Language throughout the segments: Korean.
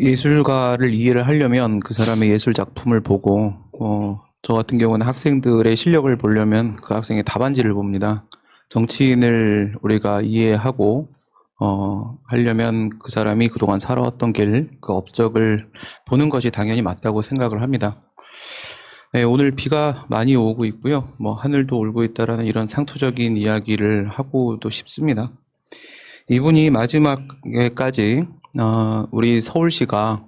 예술가를 이해를 하려면 그 사람의 예술 작품을 보고 저 같은 경우는 학생들의 실력을 보려면 그 학생의 답안지를 봅니다. 정치인을 우리가 이해하고 하려면 그 사람이 그동안 살아왔던 길, 그 업적을 보는 것이 당연히 맞다고 생각을 합니다. 네, 오늘 비가 많이 오고 있고요. 하늘도 울고 있다라는 이런 상투적인 이야기를 하고도 싶습니다. 이분이 마지막에까지 우리 서울시가,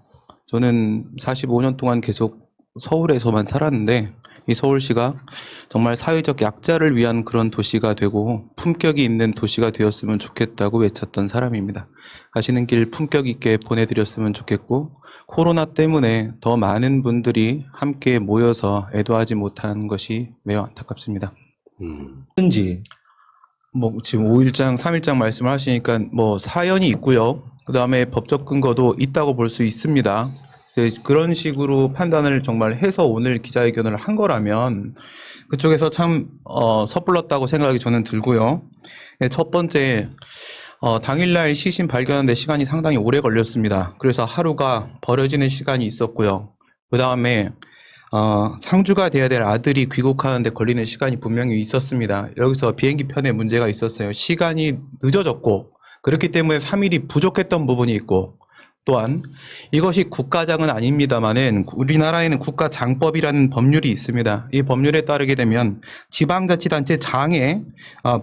저는 45년 동안 계속 서울에서만 살았는데 이 서울시가 정말 사회적 약자를 위한 그런 도시가 되고 품격이 있는 도시가 되었으면 좋겠다고 외쳤던 사람입니다. 가시는 길 품격 있게 보내드렸으면 좋겠고, 코로나 때문에 더 많은 분들이 함께 모여서 애도하지 못한 것이 매우 안타깝습니다. 현지 지금 5일장, 3일장 말씀을 하시니까 사연이 있고요. 그 다음에 법적 근거도 있다고 볼 수 있습니다. 그런 식으로 판단을 정말 해서 오늘 기자회견을 한 거라면 그쪽에서 참 섣불렀다고 생각이 저는 들고요. 첫 번째, 당일날 시신 발견하는데 시간이 상당히 오래 걸렸습니다. 그래서 하루가 버려지는 시간이 있었고요. 그 다음에 상주가 돼야 될 아들이 귀국하는데 걸리는 시간이 분명히 있었습니다. 여기서 비행기 편에 문제가 있었어요. 시간이 늦어졌고, 그렇기 때문에 3일이 부족했던 부분이 있고, 또한 이것이 국가장은 아닙니다만은 우리나라에는 국가장법이라는 법률이 있습니다. 이 법률에 따르게 되면 지방자치단체 장에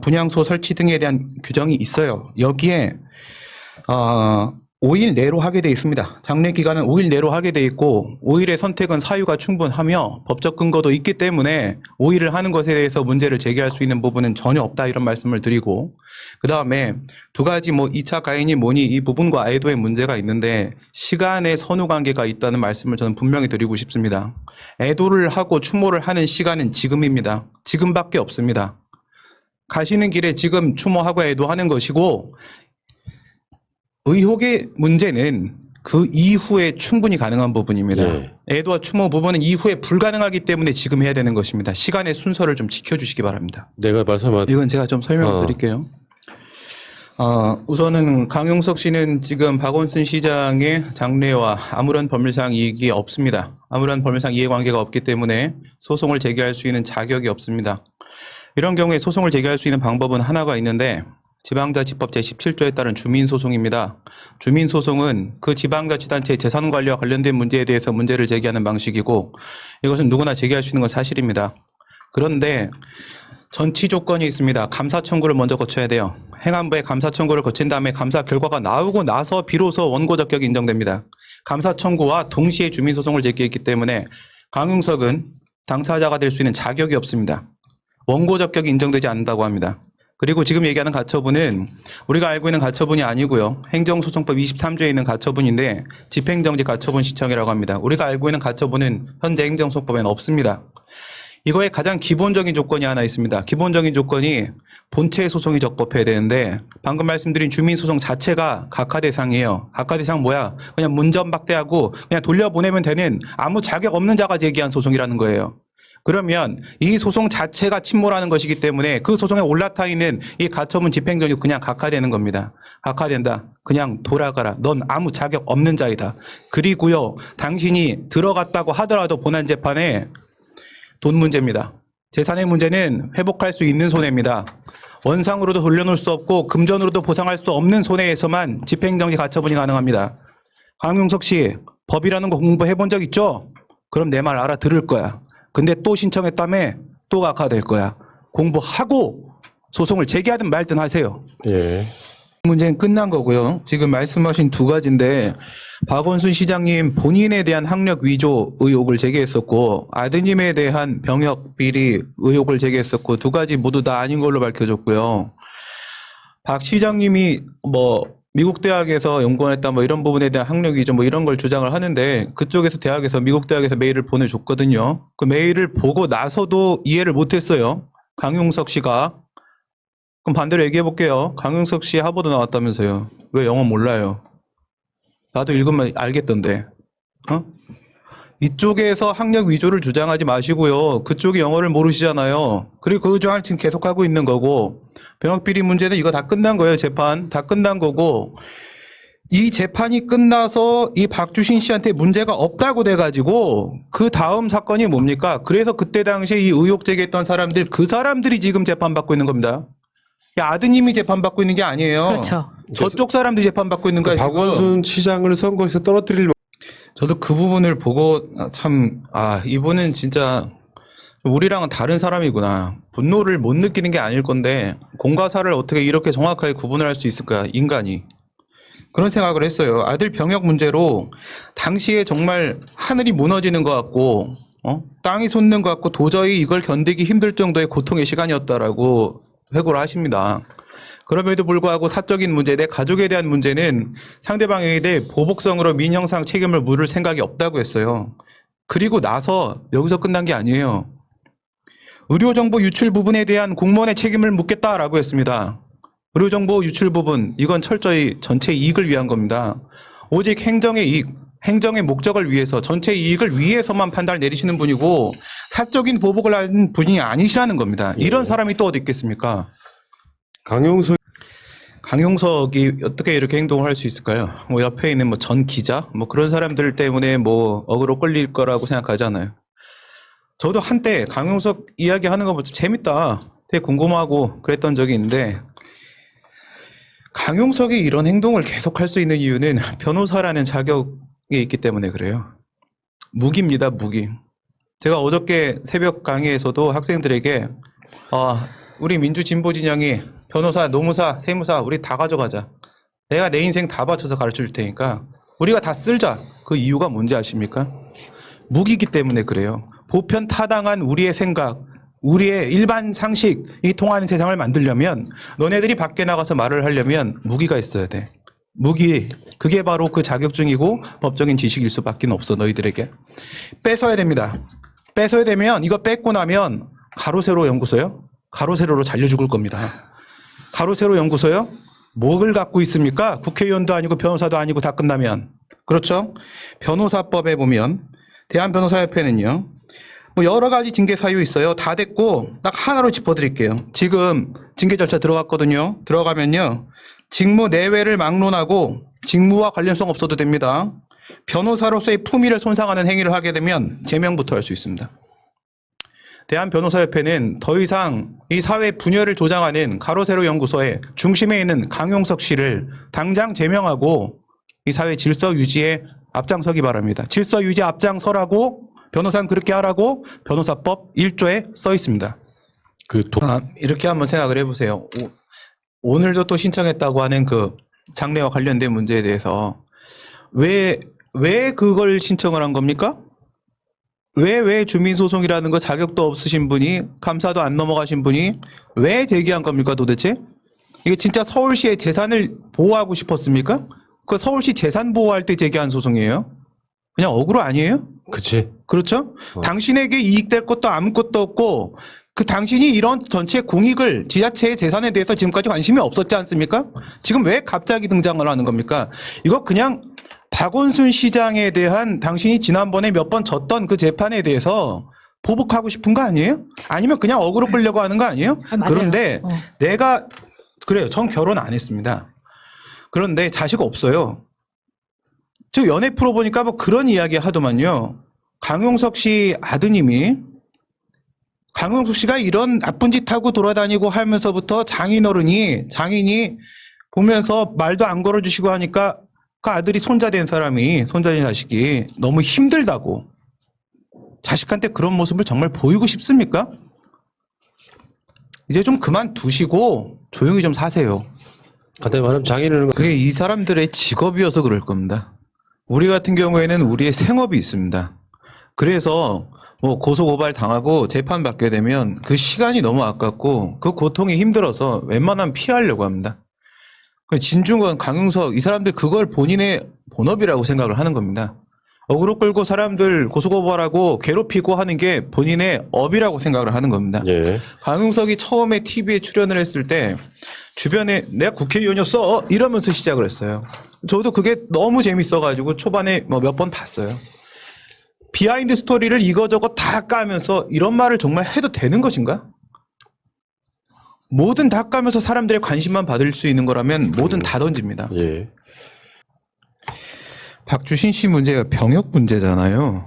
분향소 설치 등에 대한 규정이 있어요. 여기에 5일 내로 하게 되어 있습니다. 장례 기간은 5일 내로 하게 되어 있고 5일의 선택은 사유가 충분하며 법적 근거도 있기 때문에 5일을 하는 것에 대해서 문제를 제기할 수 있는 부분은 전혀 없다, 이런 말씀을 드리고, 그 다음에 두 가지 2차 가인이 뭐니 이 부분과 애도의 문제가 있는데 시간의 선후 관계가 있다는 말씀을 저는 분명히 드리고 싶습니다. 애도를 하고 추모를 하는 시간은 지금입니다. 지금밖에 없습니다. 가시는 길에 지금 추모하고 애도하는 것이고, 의혹의 문제는 그 이후에 충분히 가능한 부분입니다. 네. 애도와 추모 부분은 이후에 불가능하기 때문에 지금 해야 되는 것입니다. 시간의 순서를 좀 지켜주시기 바랍니다. 내가 말씀한 이건 제가 좀 설명을 드릴게요. 우선은 강용석 씨는 지금 박원순 시장의 장래와 아무런 법률상 이익이 없습니다. 아무런 법률상 이해관계가 없기 때문에 소송을 제기할 수 있는 자격이 없습니다. 이런 경우에 소송을 제기할 수 있는 방법은 하나가 있는데 지방자치법 제17조에 따른 주민소송입니다. 주민소송은 그 지방자치단체의 재산관리와 관련된 문제에 대해서 문제를 제기하는 방식이고, 이것은 누구나 제기할 수 있는 건 사실입니다. 그런데 전치 조건이 있습니다. 감사 청구를 먼저 거쳐야 돼요. 행안부에 감사 청구를 거친 다음에 감사 결과가 나오고 나서 비로소 원고 적격이 인정됩니다. 감사 청구와 동시에 주민소송을 제기했기 때문에 강용석은 당사자가 될 수 있는 자격이 없습니다. 원고 적격이 인정되지 않는다고 합니다. 그리고 지금 얘기하는 가처분은 우리가 알고 있는 가처분이 아니고요. 행정소송법 23조에 있는 가처분인데 집행정지 가처분 시청이라고 합니다. 우리가 알고 있는 가처분은 현재 행정소송법에는 없습니다. 이거의 가장 기본적인 조건이 하나 있습니다. 기본적인 조건이 본체 소송이 적법해야 되는데 방금 말씀드린 주민소송 자체가 각하 대상이에요. 각하 대상 뭐야? 그냥 문전박대하고 그냥 돌려보내면 되는 아무 자격 없는 자가 제기한 소송이라는 거예요. 그러면 이 소송 자체가 침몰하는 것이기 때문에 그 소송에 올라타 있는 이 가처분 집행정지 그냥 각하되는 겁니다. 각하된다. 그냥 돌아가라. 넌 아무 자격 없는 자이다. 그리고요, 당신이 들어갔다고 하더라도 본안재판에 돈 문제입니다. 재산의 문제는 회복할 수 있는 손해입니다. 원상으로도 돌려놓을 수 없고 금전으로도 보상할 수 없는 손해에서만 집행정지 가처분이 가능합니다. 강용석 씨, 법이라는 거 공부해 본 적 있죠? 그럼 내 말 알아들을 거야. 근데 또 신청했다며 또 각하될 거야. 공부하고 소송을 제기하든 말든 하세요. 예. 문제는 끝난 거고요. 지금 말씀하신 두 가지인데 박원순 시장님 본인에 대한 학력 위조 의혹을 제기했었고 아드님에 대한 병역 비리 의혹을 제기했었고 두 가지 모두 다 아닌 걸로 밝혀졌고요. 박 시장님이 미국 대학에서 연구원했다 이런 부분에 대한 학력 위조 이런 걸 주장을 하는데 그쪽에서 미국 대학에서 메일을 보내줬거든요. 그 메일을 보고 나서도 이해를 못했어요. 강용석 씨가. 그럼 반대로 얘기해 볼게요. 강용석 씨 하버드 나왔다면서요. 왜 영어 몰라요? 나도 읽으면 알겠던데. 이쪽에서 학력 위조를 주장하지 마시고요. 그쪽이 영어를 모르시잖아요. 그리고 그 주장을 지금 계속하고 있는 거고 병역비리 문제는 이거 다 끝난 거예요. 재판 다 끝난 거고 이 재판이 끝나서 이 박주신 씨한테 문제가 없다고 돼가지고 그 다음 사건이 뭡니까? 그래서 그때 당시에 이 의혹 제기했던 사람들 그 사람들이 지금 재판받고 있는 겁니다. 이 아드님이 재판받고 있는 게 아니에요. 그렇죠. 저쪽 사람들이 재판받고 있는 거예요. 지금. 박원순 시장을 선거에서 떨어뜨릴 저도 그 부분을 보고 참 이분은 진짜 우리랑은 다른 사람이구나. 분노를 못 느끼는 게 아닐 건데 공과 사를 어떻게 이렇게 정확하게 구분을 할 수 있을까 인간이. 그런 생각을 했어요. 아들 병역 문제로 당시에 정말 하늘이 무너지는 것 같고 땅이 솟는 것 같고 도저히 이걸 견디기 힘들 정도의 고통의 시간이었다라고 회고를 하십니다. 그럼에도 불구하고 사적인 문제, 내 가족에 대한 문제는 상대방에 대해 보복성으로 민형상 책임을 물을 생각이 없다고 했어요. 그리고 나서 여기서 끝난 게 아니에요. 의료정보 유출 부분에 대한 공무원의 책임을 묻겠다라고 했습니다. 의료정보 유출 부분, 이건 철저히 전체 이익을 위한 겁니다. 오직 행정의 이익, 행정의 목적을 위해서, 전체 이익을 위해서만 판단을 내리시는 분이고 사적인 보복을 한 분이 아니시라는 겁니다. 이런 사람이 또 어디 있겠습니까? 강용석이 어떻게 이렇게 행동을 할 수 있을까요? 뭐 옆에 있는 뭐 전 기자, 뭐 그런 사람들 때문에 뭐 어그로 끌릴 거라고 생각하잖아요. 저도 한때 강용석 이야기하는 거 보면 재밌다, 되게 궁금하고 그랬던 적이 있는데 강용석이 이런 행동을 계속할 수 있는 이유는 변호사라는 자격이 있기 때문에 그래요. 무기입니다, 무기. 제가 어저께 새벽 강의에서도 학생들에게 우리 민주진보 진영이 변호사, 노무사, 세무사 우리 다 가져가자. 내가 내 인생 다 바쳐서 가르쳐 줄 테니까 우리가 다 쓸자. 그 이유가 뭔지 아십니까? 무기이기 때문에 그래요. 보편 타당한 우리의 생각, 우리의 일반 상식이 통하는 세상을 만들려면 너네들이 밖에 나가서 말을 하려면 무기가 있어야 돼. 무기, 그게 바로 그 자격증이고 법적인 지식일 수밖에 없어. 너희들에게 뺏어야 됩니다. 뺏어야 되면 이거 뺏고 나면 가로세로 연구소요? 가로세로로 잘려 죽을 겁니다. 가로세로 연구소요? 뭘 갖고 있습니까? 국회의원도 아니고 변호사도 아니고 다 끝나면. 그렇죠? 변호사법에 보면 대한변호사협회는요, 뭐 여러 가지 징계 사유 있어요. 다 됐고 딱 하나로 짚어드릴게요. 지금 징계 절차 들어갔거든요. 들어가면요, 직무 내외를 막론하고 직무와 관련성 없어도 됩니다. 변호사로서의 품위를 손상하는 행위를 하게 되면 제명부터 할 수 있습니다. 대한변호사협회는 더 이상 이 사회 분열을 조장하는 가로세로 연구소의 중심에 있는 강용석 씨를 당장 제명하고 이 사회 질서 유지에 앞장서기 바랍니다. 질서 유지 앞장서라고, 변호사는 그렇게 하라고 변호사법 1조에 써 있습니다. 이렇게 한번 생각을 해보세요. 오늘도 또 신청했다고 하는 그 장래와 관련된 문제에 대해서 왜 그걸 신청을 한 겁니까? 왜 주민소송이라는 거 자격도 없으신 분이, 감사도 안 넘어가신 분이 왜 제기한 겁니까 도대체? 이게 진짜 서울시의 재산을 보호하고 싶었습니까? 그 서울시 재산 보호할 때 제기한 소송이에요? 그냥 억울로 아니에요? 그치. 그렇죠? 당신에게 이익될 것도 아무것도 없고 그 당신이 이런 전체 공익을, 지자체의 재산에 대해서 지금까지 관심이 없었지 않습니까? 지금 왜 갑자기 등장을 하는 겁니까? 이거 그냥 박원순 시장에 대한 당신이 지난번에 몇 번 졌던 그 재판에 대해서 보복하고 싶은 거 아니에요? 아니면 그냥 어그로 끌려고 하는 거 아니에요? 맞아요. 그런데 그래요. 전 결혼 안 했습니다. 그런데 자식 없어요. 저 연애 프로 보니까 뭐 그런 이야기 하더만요. 강용석 씨 아드님이, 강용석 씨가 이런 나쁜 짓 하고 돌아다니고 하면서부터 장인이 보면서 말도 안 걸어주시고 하니까 그 아들이 손자된 자식이 너무 힘들다고. 자식한테 그런 모습을 정말 보이고 싶습니까? 이제 좀 그만두시고 조용히 좀 사세요. 간단히 말하면 장인어른, 그게 이 사람들의 직업이어서 그럴 겁니다. 우리 같은 경우에는 우리의 생업이 있습니다. 그래서 뭐 고소고발 당하고 재판 받게 되면 그 시간이 너무 아깝고 그 고통이 힘들어서 웬만하면 피하려고 합니다. 진중권, 강용석, 이 사람들 그걸 본인의 본업이라고 생각을 하는 겁니다. 어그로 끌고 사람들 고소고발하고 괴롭히고 하는 게 본인의 업이라고 생각을 하는 겁니다. 예. 강용석이 처음에 TV에 출연을 했을 때 주변에 내가 국회의원이었어 이러면서 시작을 했어요. 저도 그게 너무 재밌어가지고 초반에 뭐 몇 번 봤어요. 비하인드 스토리를 이거저거 다 까면서 이런 말을 정말 해도 되는 것인가? 뭐든 다 까면서 사람들의 관심만 받을 수 있는 거라면 뭐든 다 던집니다. 예. 박주신 씨 문제가 병역 문제잖아요.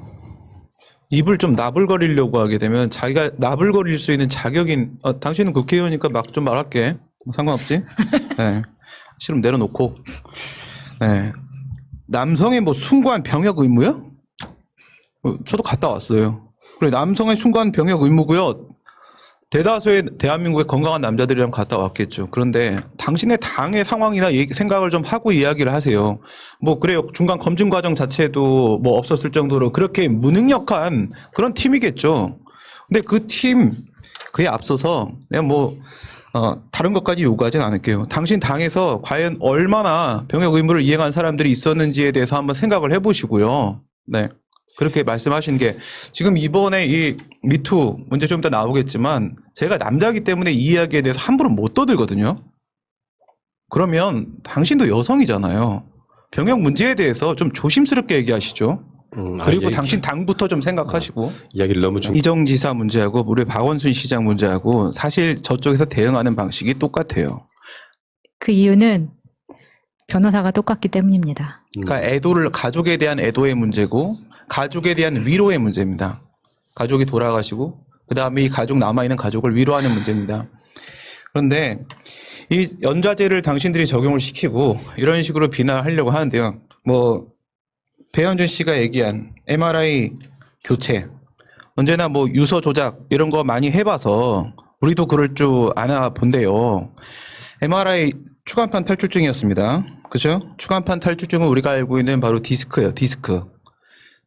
입을 좀 나불거리려고 하게 되면 자기가 나불거릴 수 있는 자격인, 당신은 국회의원이니까 막 좀 말할게. 뭐 상관없지? 네. 싫으면 내려놓고. 네. 남성의 뭐 숭고한 병역 의무요? 저도 갔다 왔어요. 그래, 남성의 숭고한 병역 의무고요. 대다수의 대한민국의 건강한 남자들이랑 갔다 왔겠죠. 그런데 당신의 당의 상황이나 생각을 좀 하고 이야기를 하세요. 뭐 그래요. 중간 검증 과정 자체도 뭐 없었을 정도로 그렇게 무능력한 그런 팀이겠죠. 근데 그 팀, 그에 앞서서 내가 뭐 다른 것까지 요구하진 않을게요. 당신 당에서 과연 얼마나 병역 의무를 이행한 사람들이 있었는지에 대해서 한번 생각을 해보시고요. 네. 그렇게 말씀하신 게 지금 이번에 이 미투 문제 좀 이따 나오겠지만 제가 남자이기 때문에 이 이야기에 대해서 함부로 못 떠들거든요. 그러면 당신도 여성이잖아요. 병역 문제에 대해서 좀 조심스럽게 얘기하시죠. 그리고 당신 당부터 좀 생각하시고. 이야기를 너무 이정 지사 문제하고 우리 박원순 시장 문제하고 사실 저쪽에서 대응하는 방식이 똑같아요. 그 이유는 변호사가 똑같기 때문입니다. 그러니까 애도를 가족에 대한 애도의 문제고 가족에 대한 위로의 문제입니다. 가족이 돌아가시고 그다음에 이 가족 남아있는 가족을 위로하는 문제입니다. 그런데 이 연좌제를 당신들이 적용을 시키고 이런 식으로 비난하려고 하는데요. 뭐 배현준 씨가 얘기한 MRI 교체 언제나 뭐 유서 조작 이런 거 많이 해봐서 우리도 그럴 줄 아나 본데요. MRI 추간판 탈출증이었습니다. 그죠? 추간판 탈출증은 우리가 알고 있는 바로 디스크예요. 디스크.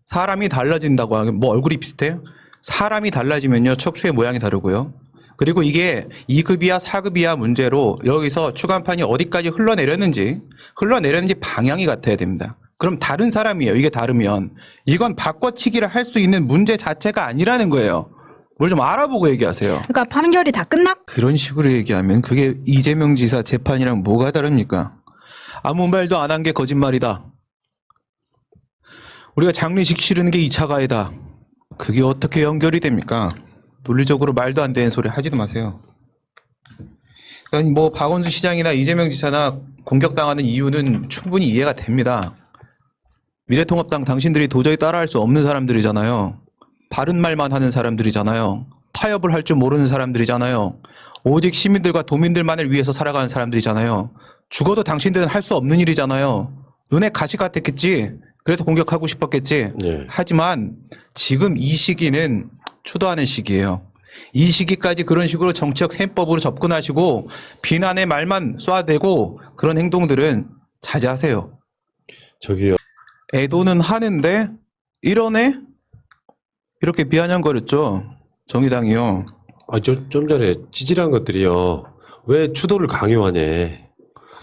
사람이 달라진다고 하면 뭐 얼굴이 비슷해요? 사람이 달라지면요 척추의 모양이 다르고요. 그리고 이게 2급이야 4급이야 문제로 여기서 추간판이 어디까지 흘러내렸는지 방향이 같아야 됩니다. 그럼 다른 사람이에요. 이게 다르면 이건 바꿔치기를 할 수 있는 문제 자체가 아니라는 거예요. 뭘 좀 알아보고 얘기하세요. 그러니까 판결이 다 끝났. 그런 식으로 얘기하면 그게 이재명 지사 재판이랑 뭐가 다릅니까? 아무 말도 안 한 게 거짓말이다. 우리가 장례식 치르는 게 2차 가해다. 그게 어떻게 연결이 됩니까? 논리적으로 말도 안 되는 소리 하지도 마세요. 그러니까 뭐 박원순 시장이나 이재명 지사나 공격당하는 이유는 충분히 이해가 됩니다. 미래통합당 당신들이 도저히 따라할 수 없는 사람들이잖아요. 바른 말만 하는 사람들이잖아요. 타협을 할 줄 모르는 사람들이잖아요. 오직 시민들과 도민들만을 위해서 살아가는 사람들이잖아요. 죽어도 당신들은 할 수 없는 일이잖아요. 눈에 가시 같았겠지. 그래서 공격하고 싶었겠지. 네. 하지만 지금 이 시기는 추도하는 시기예요. 이 시기까지 그런 식으로 정치적 셈법으로 접근하시고 비난의 말만 쏴대고 그런 행동들은 자제하세요. 저기요. 애도는 하는데 이러네? 이렇게 비아냥거렸죠. 정의당이요. 좀 전에 찌질한 것들이요. 왜 추도를 강요하냐.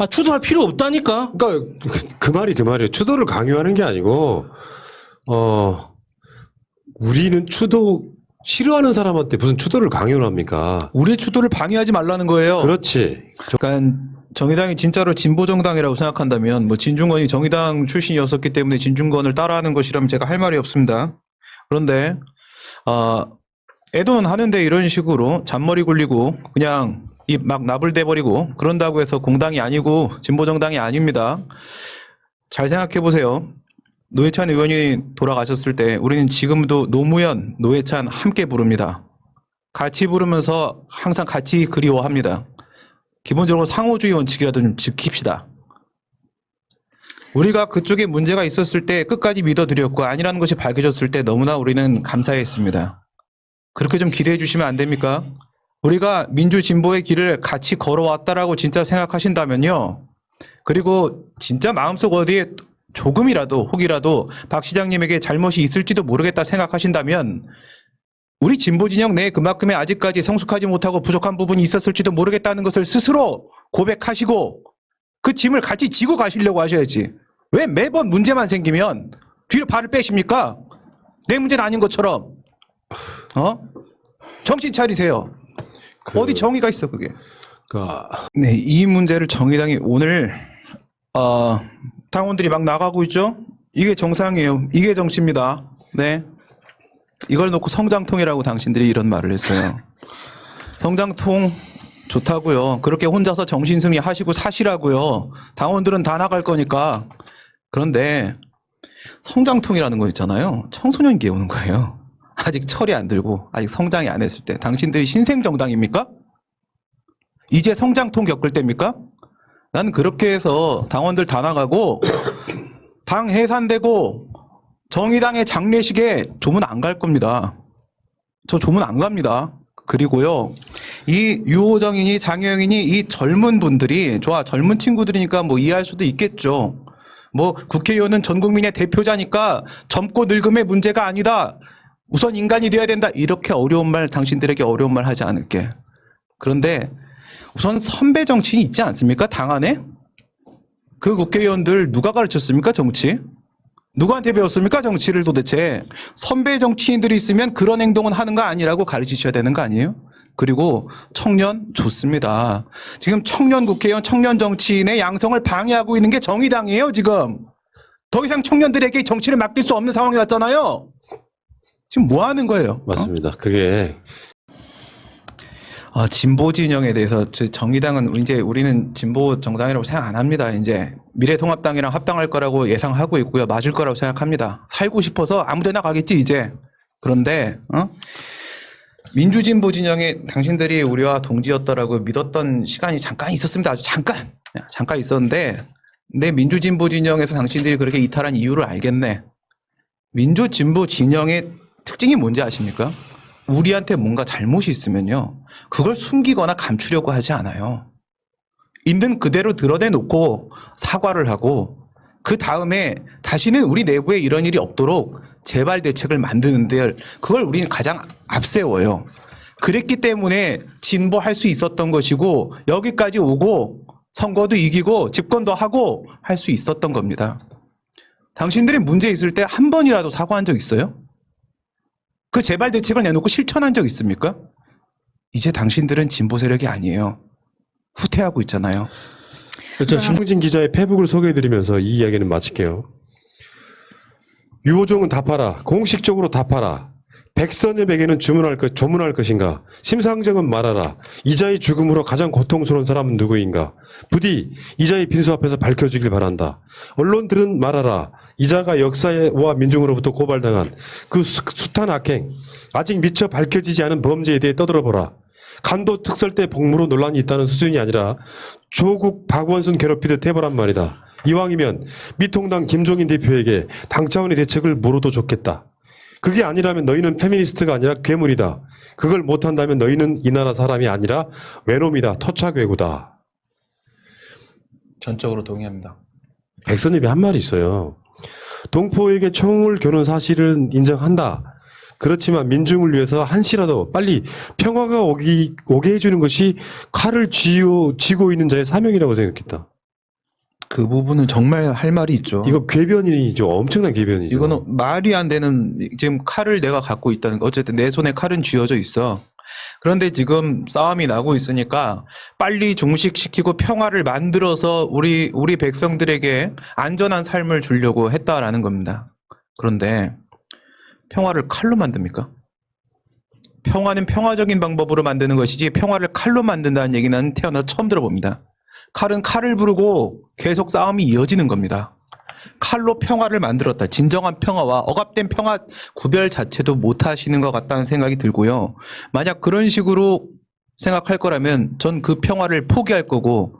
추도할 필요 없다니까. 그러니까 그 말이에요. 추도를 강요하는 게 아니고 우리는 추도 싫어하는 사람한테 무슨 추도를 강요를 합니까? 우리의 추도를 방해하지 말라는 거예요. 그렇지. 그러니까 정의당이 진짜로 진보정당이라고 생각한다면 뭐 진중권이 정의당 출신이었었기 때문에 진중권을 따라하는 것이라면 제가 할 말이 없습니다. 그런데 애도는 하는데 이런 식으로 잔머리 굴리고 그냥 입 막 나불대버리고 그런다고 해서 공당이 아니고 진보정당이 아닙니다. 잘 생각해 보세요. 노회찬 의원이 돌아가셨을 때 우리는 지금도 노무현, 노회찬 함께 부릅니다. 같이 부르면서 항상 같이 그리워합니다. 기본적으로 상호주의 원칙이라도 좀 지킵시다. 우리가 그쪽에 문제가 있었을 때 끝까지 믿어드렸고 아니라는 것이 밝혀졌을 때 너무나 우리는 감사했습니다. 그렇게 좀 기대해 주시면 안 됩니까? 우리가 민주진보의 길을 같이 걸어왔다라고 진짜 생각하신다면요. 그리고 진짜 마음속 어디에 조금이라도 혹이라도 박 시장님에게 잘못이 있을지도 모르겠다 생각하신다면 우리 진보 진영 내에 그만큼의 아직까지 성숙하지 못하고 부족한 부분이 있었을지도 모르겠다는 것을 스스로 고백하시고 그 짐을 같이 지고 가시려고 하셔야지. 왜 매번 문제만 생기면 뒤로 발을 빼십니까? 내 문제는 아닌 것처럼. 정신 차리세요. 어디 정의가 있어 그게. 네, 이 문제를 정의당이 오늘 당원들이 막 나가고 있죠. 이게 정상이에요. 이게 정치입니다. 네, 이걸 놓고 성장통이라고 당신들이 이런 말을 했어요. 성장통 좋다고요. 그렇게 혼자서 정신승리 하시고 사시라고요. 당원들은 다 나갈 거니까. 그런데 성장통이라는 거 있잖아요. 청소년기에 오는 거예요. 아직 철이 안 들고 아직 성장이 안 했을 때. 당신들이 신생정당입니까? 이제 성장통 겪을 때입니까? 난 그렇게 해서 당원들 다 나가고 당 해산되고 정의당의 장례식에 조문 안 갈 겁니다. 저 조문 안 갑니다. 그리고요, 이 유호정이니 장혜영이니 이 젊은 분들이, 좋아, 젊은 친구들이니까 뭐 이해할 수도 있겠죠. 뭐 국회의원은 전 국민의 대표자니까 젊고 늙음의 문제가 아니다. 우선 인간이 되어야 된다. 이렇게 어려운 말, 당신들에게 어려운 말 하지 않을게. 그런데 우선 선배 정치인이 있지 않습니까? 당 안에? 그 국회의원들 누가 가르쳤습니까? 정치? 누구한테 배웠습니까? 정치를 도대체. 선배 정치인들이 있으면 그런 행동은 하는 거 아니라고 가르치셔야 되는 거 아니에요? 그리고 청년 좋습니다. 지금 청년 국회의원, 청년 정치인의 양성을 방해하고 있는 게 정의당이에요, 지금. 더 이상 청년들에게 정치를 맡길 수 없는 상황이 왔잖아요. 지금 뭐 하는 거예요? 맞습니다. 그게 진보 진영에 대해서 정의당은 이제 우리는 진보 정당이라고 생각 안 합니다. 이제 미래통합당이랑 합당할 거라고 예상하고 있고요. 맞을 거라고 생각합니다. 살고 싶어서 아무데나 가겠지 이제. 그런데 민주진보 진영에 당신들이 우리와 동지였다라고 믿었던 시간이 잠깐 있었습니다. 아주 잠깐 있었는데, 근데 민주진보 진영에서 당신들이 그렇게 이탈한 이유를 알겠네. 민주진보 진영의 특징이 뭔지 아십니까? 우리한테 뭔가 잘못이 있으면요, 그걸 숨기거나 감추려고 하지 않아요. 있는 그대로 드러내놓고 사과를 하고, 그 다음에 다시는 우리 내부에 이런 일이 없도록 재발 대책을 만드는데, 그걸 우리는 가장 앞세워요. 그랬기 때문에 진보할 수 있었던 것이고, 여기까지 오고 선거도 이기고 집권도 하고 할 수 있었던 겁니다. 당신들이 문제 있을 때 한 번이라도 사과한 적 있어요? 그 재발 대책을 내놓고 실천한 적 있습니까? 이제 당신들은 진보 세력이 아니에요. 후퇴하고 있잖아요. 저 신봉진 기자의 페북을 소개해드리면서 이 이야기는 마칠게요. 유호정은 답하라. 공식적으로 답하라. 백선엽에게는 조문할 것인가? 심상정은 말하라. 이자의 죽음으로 가장 고통스러운 사람은 누구인가? 부디 이자의 빈수 앞에서 밝혀주길 바란다. 언론들은 말하라. 이자가 역사와 민중으로부터 고발당한 그 숱한 악행, 아직 미처 밝혀지지 않은 범죄에 대해 떠들어보라. 간도 특설대 복무로 논란이 있다는 수준이 아니라 조국 박원순 괴롭히듯 해보란 말이다. 이왕이면 미통당 김종인 대표에게 당 차원의 대책을 물어도 좋겠다. 그게 아니라면 너희는 페미니스트가 아니라 괴물이다. 그걸 못한다면 너희는 이 나라 사람이 아니라 외놈이다. 토착외구다. 전적으로 동의합니다. 백선엽이 한 말이 있어요. 동포에게 총을 겨눈 사실은 인정한다. 그렇지만 민중을 위해서 한시라도 빨리 평화가 오게 해주는 것이 칼을 쥐고 있는 자의 사명이라고 생각했다. 그 부분은 정말 할 말이 있죠. 이거 궤변이죠. 엄청난 궤변이죠. 이거는 말이 안 되는, 지금 칼을 내가 갖고 있다는 거. 어쨌든 내 손에 칼은 쥐어져 있어. 그런데 지금 싸움이 나고 있으니까 빨리 종식시키고 평화를 만들어서 우리 백성들에게 안전한 삶을 주려고 했다라는 겁니다. 그런데 평화를 칼로 만듭니까? 평화는 평화적인 방법으로 만드는 것이지 평화를 칼로 만든다는 얘기는 태어나서 처음 들어봅니다. 칼은 칼을 부르고 계속 싸움이 이어지는 겁니다. 칼로 평화를 만들었다. 진정한 평화와 억압된 평화 구별 자체도 못 하시는 것 같다는 생각이 들고요. 만약 그런 식으로 생각할 거라면 전 그 평화를 포기할 거고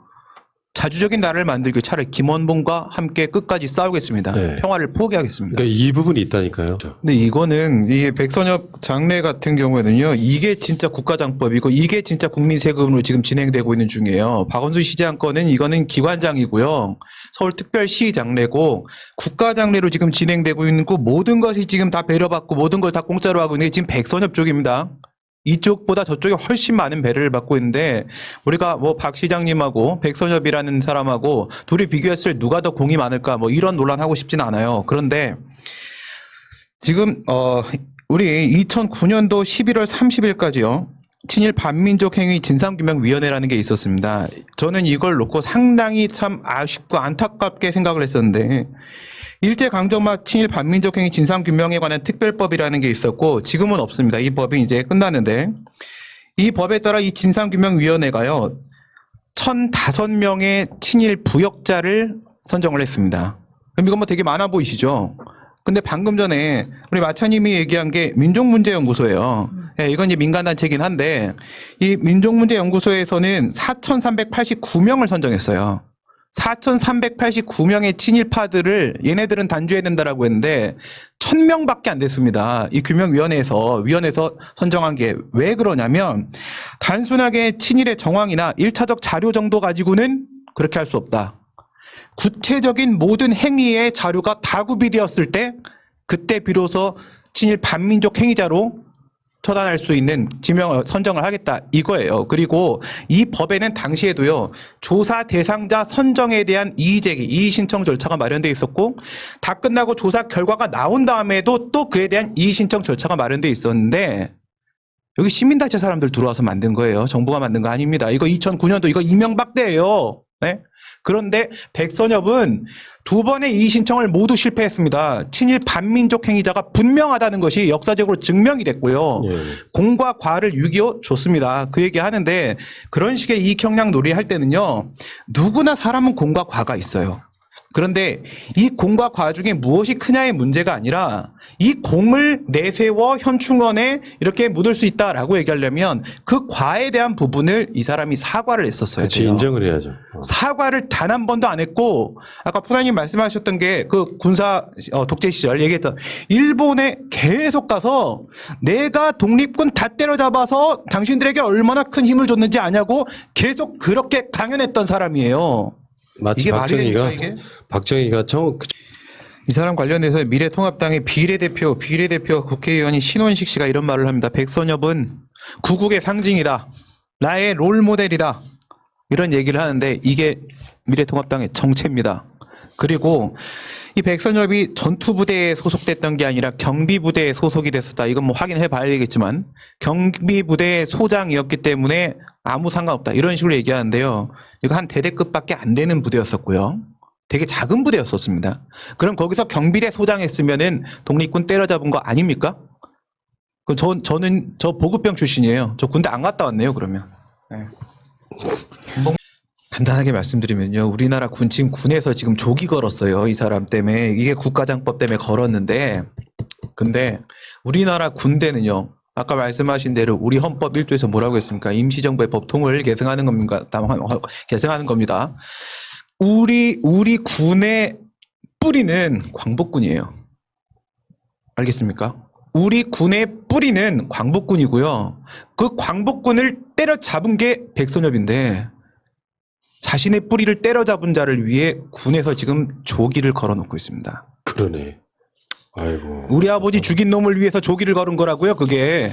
자주적인 나라를 만들기 차라리 김원봉과 함께 끝까지 싸우겠습니다. 네. 평화를 포기하겠습니다. 그러니까 이 부분이 있다니까요. 근데 이거는 이게 백선엽 장례 같은 경우에는요, 이게 진짜 국가장법이고 이게 진짜 국민 세금으로 지금 진행되고 있는 중이에요. 박원순 시장 건은 이거는 기관장이고요, 서울특별시 장례고 국가장례로 지금 진행되고 있는 거 모든 것이 지금 다 배려받고 모든 걸 다 공짜로 하고 있는 게 지금 백선엽 쪽입니다. 이쪽보다 저쪽이 훨씬 많은 배려를 받고 있는데 우리가 뭐 박 시장님하고 백선엽이라는 사람하고 둘이 비교했을 때 누가 더 공이 많을까 뭐 이런 논란하고 싶진 않아요. 그런데 지금 우리 2009년도 11월 30일까지요. 친일 반민족 행위 진상규명위원회라는 게 있었습니다. 저는 이걸 놓고 상당히 참 아쉽고 안타깝게 생각을 했었는데, 일제강점막 친일 반민족 행위 진상규명에 관한 특별법이라는 게 있었고 지금은 없습니다. 이 법이 이제 끝났는데, 이 법에 따라 이 진상규명위원회가요 1005명의 친일 부역자를 선정을 했습니다. 그럼 이건 뭐 되게 많아 보이시죠? 근데 방금 전에 우리 마차님이 얘기한 게 민족문제연구소예요. 예, 이건 이제 민간단체긴 한데 이 민족문제연구소에서는 4,389명을 선정했어요. 4,389명의 친일파들을 얘네들은 단죄해야 된다라고 했는데 1,000명밖에 안 됐습니다. 이 규명위원회에서 선정한 게 왜 그러냐면 단순하게 친일의 정황이나 1차적 자료 정도 가지고는 그렇게 할 수 없다. 구체적인 모든 행위의 자료가 다 구비되었을 때 그때 비로소 친일 반민족 행위자로 처단할 수 있는 선정을 하겠다 이거예요. 그리고 이 법에는 당시에도요 조사 대상자 선정에 대한 이의제기, 이의 신청 절차가 마련돼 있었고 다 끝나고 조사 결과가 나온 다음에도 또 그에 대한 이의 신청 절차가 마련돼 있었는데 여기 시민단체 사람들 들어와서 만든 거예요. 정부가 만든 거 아닙니다. 이거 2009년도 이거 이명박 때예요. 네? 그런데 백선엽은 2번의 이의 신청을 모두 실패했습니다. 친일 반민족 행위자가 분명하다는 것이 역사적으로 증명이 됐고요. 예. 공과 과를 6.25 좋습니다. 그 얘기 하는데 그런 식의 이익형량 놀이할 때는요. 누구나 사람은 공과 과가 있어요. 그런데 이 공과 과 중에 무엇이 크냐의 문제가 아니라 이 공을 내세워 현충원에 이렇게 묻을 수 있다라고 얘기하려면 그 과에 대한 부분을 이 사람이 사과를 했었어야 그렇지, 돼요. 인정을 해야죠. 사과를 단 한 번도 안 했고 아까 푸나님 말씀하셨던 게 그 군사 독재 시절 얘기했던 일본에 계속 가서 내가 독립군 다 때려잡아서 당신들에게 얼마나 큰 힘을 줬는지 아냐고 계속 그렇게 강연했던 사람이에요. 마치 이게 말이 됩니까, 이게? 박정희가 이 사람 관련해서 미래통합당의 비례대표 국회의원인 신원식 씨가 이런 말을 합니다. 백선엽은 구국의 상징이다. 나의 롤모델이다. 이런 얘기를 하는데 이게 미래통합당의 정체입니다. 그리고 이 백선엽이 전투부대에 소속됐던 게 아니라 경비부대에 소속이 됐었다. 이건 뭐 확인해 봐야 되겠지만 경비부대의 소장이었기 때문에 아무 상관없다. 이런 식으로 얘기하는데요. 이거 한 대대급밖에 안 되는 부대였었고요. 되게 작은 부대였었습니다. 그럼 거기서 경비대 소장했으면은 독립군 때려잡은 거 아닙니까? 그럼 저는 보급병 출신이에요. 저 군대 안 갔다 왔네요, 그러면. 네. 간단하게 말씀드리면요. 우리나라 지금 군에서 지금 조기 걸었어요. 이 사람 때문에. 이게 국가장법 때문에 걸었는데 근데 우리나라 군대는요. 아까 말씀하신 대로 우리 헌법 1조에서 뭐라고 했습니까? 임시정부의 법통을 계승하는 겁니다. 우리 군의 뿌리는 광복군이에요. 알겠습니까? 우리 군의 뿌리는 광복군이고요. 그 광복군을 때려잡은 게 백선엽인데 자신의 뿌리를 때려잡은 자를 위해 군에서 지금 조기를 걸어놓고 있습니다. 그러네. 아이고. 우리 아버지 죽인 놈을 위해서 조기를 걸은 거라고요, 그게.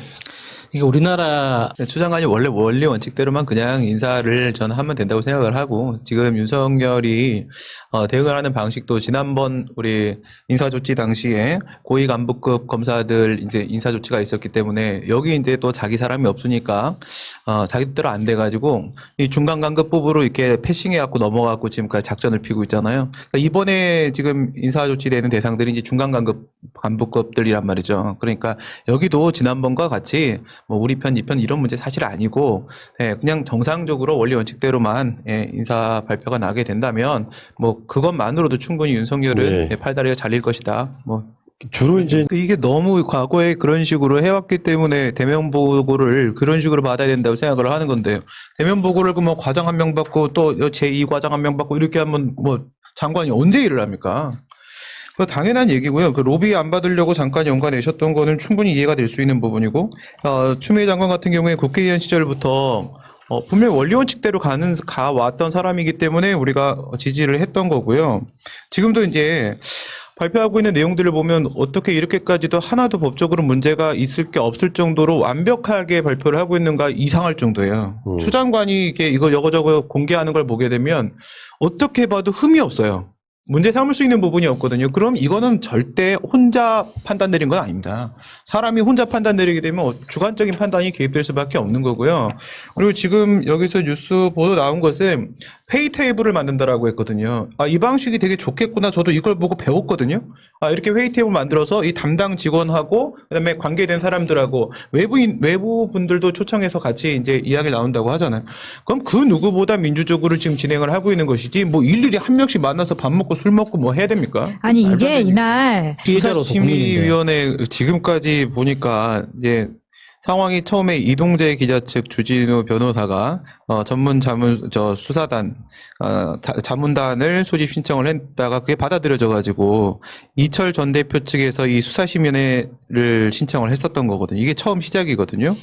이게 우리나라 추 장관이 원래 원리 원칙대로만 그냥 인사를 저는 하면 된다고 생각을 하고 지금 윤석열이 대응을 하는 방식도 지난번 우리 인사조치 당시에 고위 간부급 검사들 이제 인사조치가 있었기 때문에 여기 이제 또 자기 사람이 없으니까 자기 뜻대로 안 돼가지고 이 중간 간급부로 이렇게 패싱해갖고 넘어가고 지금까지 작전을 피고 있잖아요. 그러니까 이번에 지금 인사조치되는 대상들이 이제 중간 간부급들이란 말이죠. 그러니까 여기도 지난번과 같이 뭐 우리 편, 이 편 이런 문제 사실 아니고 그냥 정상적으로 원리 원칙대로만 인사 발표가 나게 된다면 뭐 그것만으로도 충분히 윤석열은 팔다리가 잘릴 것이다. 뭐 주로 이제 이게 너무 과거에 그런 식으로 해왔기 때문에 대면 보고를 그런 식으로 받아야 된다고 생각을 하는 건데요. 대면 보고를 뭐 과장 한 명 받고 또 제2과장 한 명 받고 이렇게 하면 뭐 장관이 언제 일을 합니까? 그 당연한 얘기고요. 그 로비 안 받으려고 잠깐 연관내셨던 거는 충분히 이해가 될 수 있는 부분이고, 추미애 장관 같은 경우에 국회의원 시절부터 분명히 원리 원칙대로 가왔던 사람이기 때문에 우리가 지지를 했던 거고요. 지금도 이제 발표하고 있는 내용들을 보면 어떻게 이렇게까지도 하나도 법적으로 문제가 있을 게 없을 정도로 완벽하게 발표를 하고 있는가 이상할 정도예요. 추 장관이 이거 여거저거 공개하는 걸 보게 되면 어떻게 봐도 흠이 없어요. 문제 삼을 수 있는 부분이 없거든요. 그럼 이거는 절대 혼자 판단 내린 건 아닙니다. 사람이 혼자 판단 내리게 되면 주관적인 판단이 개입될 수밖에 없는 거고요. 그리고 지금 여기서 뉴스 보도 나온 것은 회의 테이블을 만든다라고 했거든요. 아, 이 방식이 되게 좋겠구나. 저도 이걸 보고 배웠거든요. 아, 이렇게 회의 테이블 만들어서 이 담당 직원하고 그다음에 관계된 사람들하고 외부 분들도 초청해서 같이 이제 이야기 나온다고 하잖아요. 그럼 그 누구보다 민주적으로 지금 진행을 하고 있는 것이지 뭐 일일이 한 명씩 만나서 밥 먹고 술 먹고 뭐 해야 됩니까? 아니 말도 안 이게 되는 이날 피해자로서 국민인데. 수사심의위원회 지금까지 보니까 이제 상황이 처음에 이동재 기자 측 주진우 변호사가 전문 수사단 자문단을 소집 신청을 했다가 그게 받아들여져 가지고 이철 전 대표 측에서 이 수사심의위원회를 신청을 했었던 거거든요. 이게 처음 시작이거든요.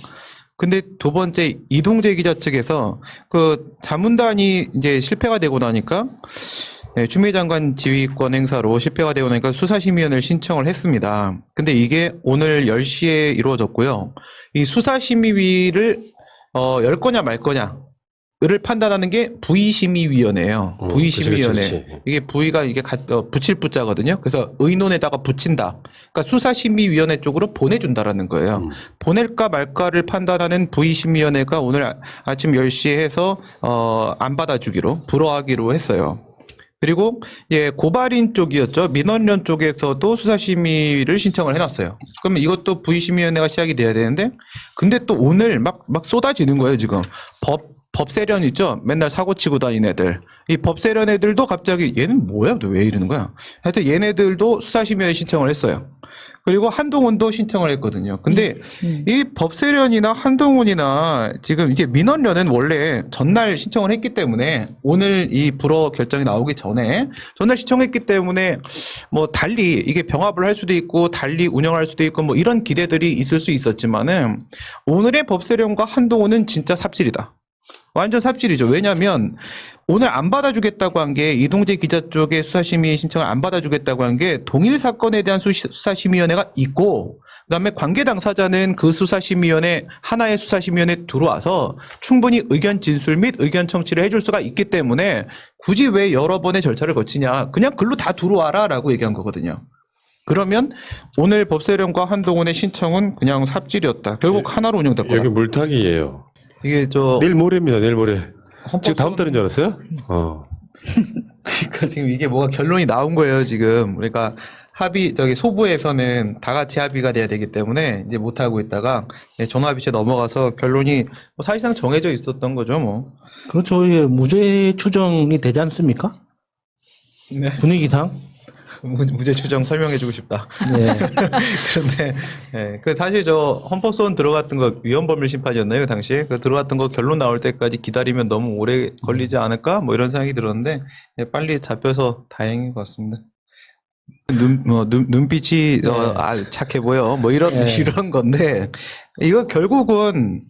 근데 두 번째 이동재 기자 측에서 그 자문단이 이제 실패가 되고 나니까 추미애 장관 지휘권 행사로 실패가 되고 나니까 수사심의위원회를 신청을 했습니다. 근데 이게 오늘 10시에 이루어졌고요. 이 수사심의위를 열 거냐 말 거냐를 판단하는 게 부의심의위원회예요. 부의심의위원회. 그치, 그치. 이게 부의가 이게 붙일 부자거든요. 그래서 의논에다가 붙인다. 그러니까 수사심의위원회 쪽으로 보내준다라는 거예요. 보낼까 말까를 판단하는 부의심의위원회가 오늘 아침 10시에 해서 안 받아주기로 불허하기로 했어요. 그리고 고발인 쪽이었죠. 민원련 쪽에서도 수사심의를 신청을 해놨어요. 그러면 이것도 부의심의위원회가 시작이 돼야 되는데, 근데 또 오늘 막 쏟아지는 거예요, 지금. 법세련 있죠? 맨날 사고 치고 다니는 애들. 이 법세련 애들도 갑자기 얘는 뭐야? 왜 이러는 거야? 하여튼 얘네들도 수사심의에 신청을 했어요. 그리고 한동훈도 신청을 했거든요. 근데 이 법세련이나 한동훈이나 지금 이게 민원련은 원래 전날 신청을 했기 때문에 오늘 이 불허 결정이 나오기 전에 전날 신청했기 때문에 뭐 달리 이게 병합을 할 수도 있고 달리 운영할 수도 있고 뭐 이런 기대들이 있을 수 있었지만은 오늘의 법세련과 한동훈은 진짜 삽질이다. 완전 삽질이죠. 왜냐하면 오늘 안 받아주겠다고 한 게 이동재 기자 쪽의 수사심의 신청을 안 받아주겠다고 한 게 동일 사건에 대한 수사심의위원회가 있고 그다음에 관계 당사자는 그 수사심의위원회 하나의 수사심의위원회에 들어와서 충분히 의견 진술 및 의견 청취를 해줄 수가 있기 때문에 굳이 왜 여러 번의 절차를 거치냐. 그냥 글로 다 들어와라라고 얘기한 거거든요. 그러면 오늘 법세련과 한동훈의 신청은 그냥 삽질이었다. 결국 하나로 운영될 거다. 여기 물타기예요. 이게 내일 모레입니다. 내일 모레. 지금 다음 헌법소원- 달인 줄 알았어요? 그러니까 지금 이게 뭐가 결론이 나온 거예요, 지금. 그러니까 소부에서는 다 같이 합의가 돼야 되기 때문에 이제 못 하고 있다가 전화합의체 넘어가서 결론이 뭐 사실상 정해져 있었던 거죠, 뭐. 그렇죠. 이게 무죄 추정이 되지 않습니까? 네. 분위기상. 무죄 추정 설명해주고 싶다. 네. 그런데 사실 저 헌법소원 들어갔던 거 위헌법률 심판이었나요, 그 당시에? 그 들어갔던 거 결론 나올 때까지 기다리면 너무 오래 걸리지 않을까? 뭐 이런 생각이 들었는데 빨리 잡혀서 다행인 것 같습니다. 눈빛이 착해 보여. 뭐 이런 건데 이거 결국은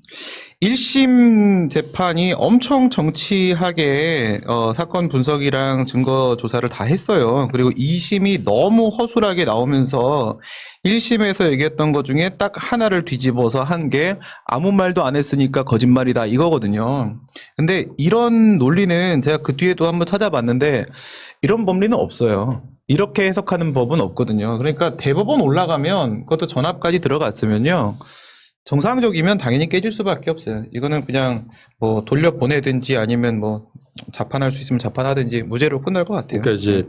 1심 재판이 엄청 정치하게 사건 분석이랑 증거 조사를 다 했어요. 그리고 2심이 너무 허술하게 나오면서 1심에서 얘기했던 것 중에 딱 하나를 뒤집어서 한 게 아무 말도 안 했으니까 거짓말이다 이거거든요. 근데 이런 논리는 제가 그 뒤에도 한번 찾아봤는데 이런 법리는 없어요. 이렇게 해석하는 법은 없거든요. 그러니까 대법원 올라가면 그것도 전압까지 들어갔으면요. 정상적이면 당연히 깨질 수밖에 없어요. 이거는 그냥 뭐 돌려보내든지 아니면 뭐 자판할 수 있으면 자판하든지 무죄로 끝날 것 같아요. 그러니까 이제